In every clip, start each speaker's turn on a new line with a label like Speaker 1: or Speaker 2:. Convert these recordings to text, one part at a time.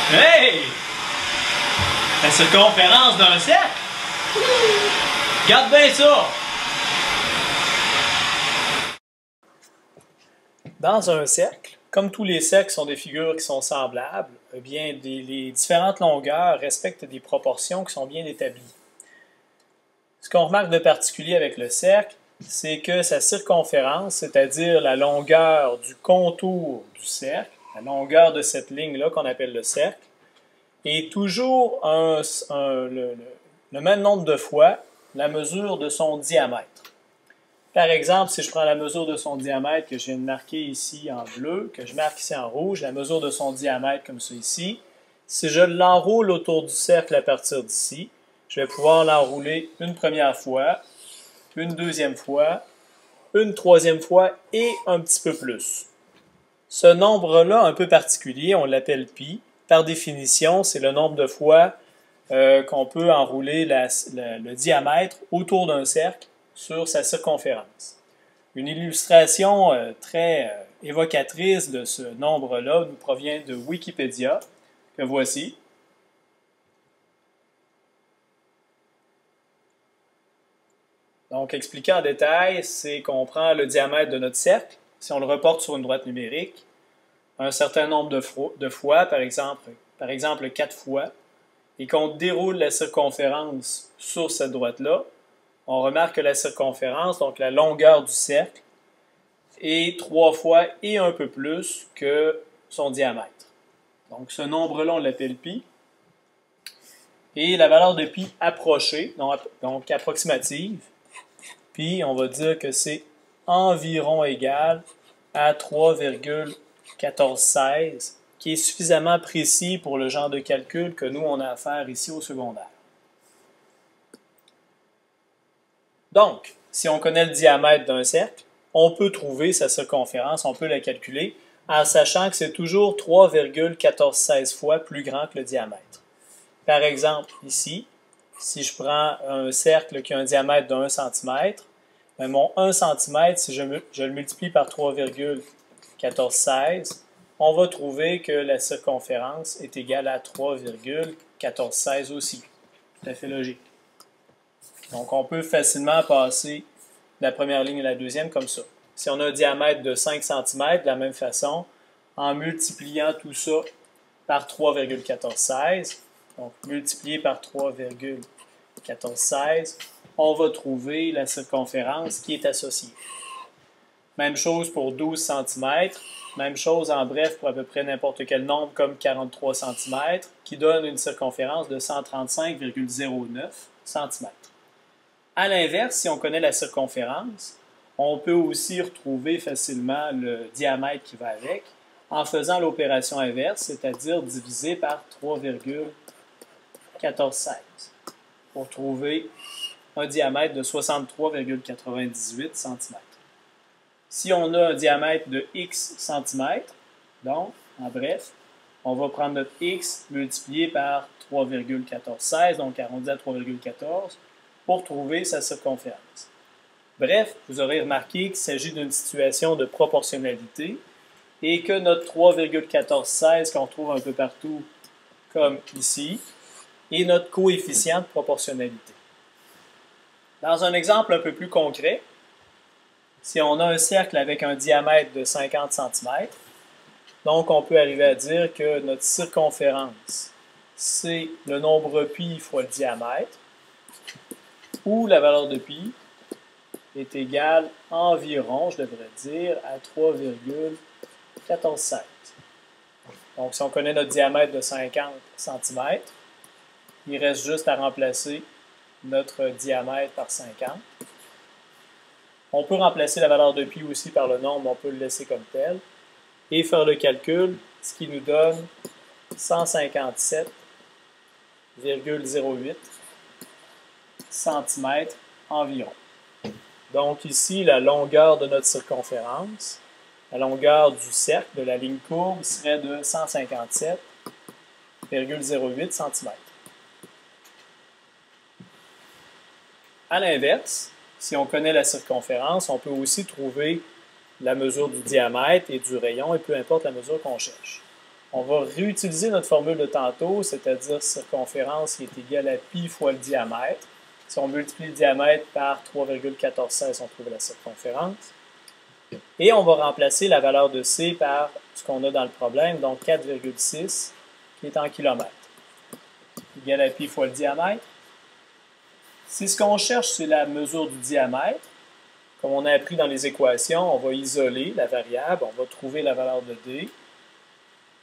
Speaker 1: Hey! La circonférence d'un cercle? Regarde bien ça! Dans un cercle, comme tous les cercles sont des figures qui sont semblables, eh bien, les différentes longueurs respectent des proportions qui sont bien établies. Ce qu'on remarque de particulier avec le cercle, c'est que sa circonférence, c'est-à-dire la longueur du contour du cercle, la longueur de cette ligne-là qu'on appelle le cercle, est toujours le même nombre de fois la mesure de son diamètre. Par exemple, si je prends la mesure de son diamètre que je viens de marquer ici en bleu, que je marque ici en rouge, la mesure de son diamètre comme ça ici, si je l'enroule autour du cercle à partir d'ici, je vais pouvoir l'enrouler une première fois, une deuxième fois, une troisième fois et un petit peu plus. Ce nombre-là, un peu particulier, on l'appelle pi. Par définition, c'est le nombre de fois qu'on peut enrouler le diamètre autour d'un cercle sur sa circonférence. Une illustration très évocatrice de ce nombre-là nous provient de Wikipédia, que voici. Donc, expliquer en détail, c'est qu'on prend le diamètre de notre cercle, si on le reporte sur une droite numérique, un certain nombre de fois, par exemple 4 fois, et qu'on déroule la circonférence sur cette droite-là, on remarque que la circonférence, donc la longueur du cercle, est 3 fois et un peu plus que son diamètre. Donc, ce nombre-là, on l'appelle pi. Et la valeur de pi approchée, donc approximative, pi, on va dire que c'est environ égal à 3,1416, qui est suffisamment précis pour le genre de calcul que nous, on a à faire ici au secondaire. Donc, si on connaît le diamètre d'un cercle, on peut trouver sa circonférence, on peut la calculer, en sachant que c'est toujours 3,1416 fois plus grand que le diamètre. Par exemple, ici, si je prends un cercle qui a un diamètre de 1 cm, bien mon 1 cm, si je le multiplie par 3,1416, on va trouver que la circonférence est égale à 3,1416 aussi. Tout à fait logique. Donc, on peut facilement passer de la première ligne à la deuxième comme ça. Si on a un diamètre de 5 cm, de la même façon, en multipliant tout ça par 3,1416, donc multiplié par 3,1416, on va trouver la circonférence qui est associée. Même chose pour 12 cm, même chose en bref pour à peu près n'importe quel nombre comme 43 cm, qui donne une circonférence de 135,09 cm. À l'inverse, si on connaît la circonférence, on peut aussi retrouver facilement le diamètre qui va avec en faisant l'opération inverse, c'est-à-dire diviser par 3,1416 pour trouver un diamètre de 63,98 cm. Si on a un diamètre de x cm, donc, en bref, on va prendre notre x multiplié par 3,1416, donc arrondi à 3,14, pour trouver sa circonférence. Bref, vous aurez remarqué qu'il s'agit d'une situation de proportionnalité et que notre 3,1416 qu'on trouve un peu partout, comme ici, est notre coefficient de proportionnalité. Dans un exemple un peu plus concret, si on a un cercle avec un diamètre de 50 cm, donc on peut arriver à dire que notre circonférence, c'est le nombre pi fois le diamètre, où la valeur de pi est égale environ, je devrais dire, à 3,1416. Donc, si on connaît notre diamètre de 50 cm, il reste juste à remplacer notre diamètre par 50. On peut remplacer la valeur de pi aussi par le nombre, on peut le laisser comme tel, et faire le calcul, ce qui nous donne 157,08 cm environ. Donc ici, la longueur de notre circonférence, la longueur du cercle de la ligne courbe serait de 157,08 cm. À l'inverse, si on connaît la circonférence, on peut aussi trouver la mesure du diamètre et du rayon, et peu importe la mesure qu'on cherche. On va réutiliser notre formule de tantôt, c'est-à-dire circonférence qui est égale à pi fois le diamètre. Si on multiplie le diamètre par 3,1416, on trouve la circonférence. Et on va remplacer la valeur de C par ce qu'on a dans le problème, donc 4,6 qui est en kilomètres. Égal à pi fois le diamètre. Si ce qu'on cherche, c'est la mesure du diamètre, comme on a appris dans les équations, on va isoler la variable, on va trouver la valeur de D.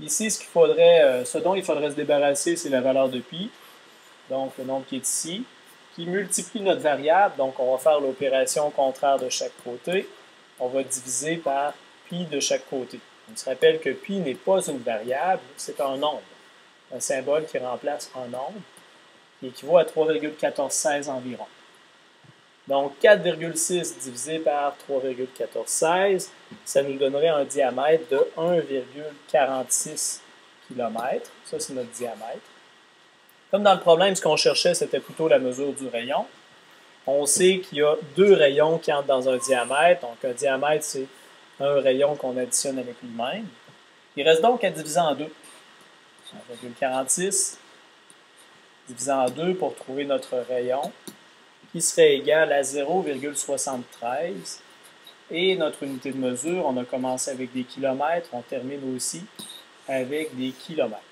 Speaker 1: Ici, ce dont il faudrait se débarrasser, c'est la valeur de pi, donc le nombre qui est ici, qui multiplie notre variable, donc on va faire l'opération contraire de chaque côté. On va diviser par pi de chaque côté. On se rappelle que pi n'est pas une variable, c'est un nombre. Un symbole qui remplace un nombre, qui équivaut à 3,1416 environ. Donc 4,6 divisé par 3,1416, ça nous donnerait un diamètre de 1,46 km. Ça, c'est notre diamètre. Comme dans le problème, ce qu'on cherchait, c'était plutôt la mesure du rayon. On sait qu'il y a deux rayons qui entrent dans un diamètre. Donc, un diamètre, c'est un rayon qu'on additionne avec lui-même. Il reste donc à diviser en deux. 1,46 divisé en 2 pour trouver notre rayon, qui serait égal à 0,73. Et notre unité de mesure, on a commencé avec des kilomètres, on termine aussi avec des kilomètres.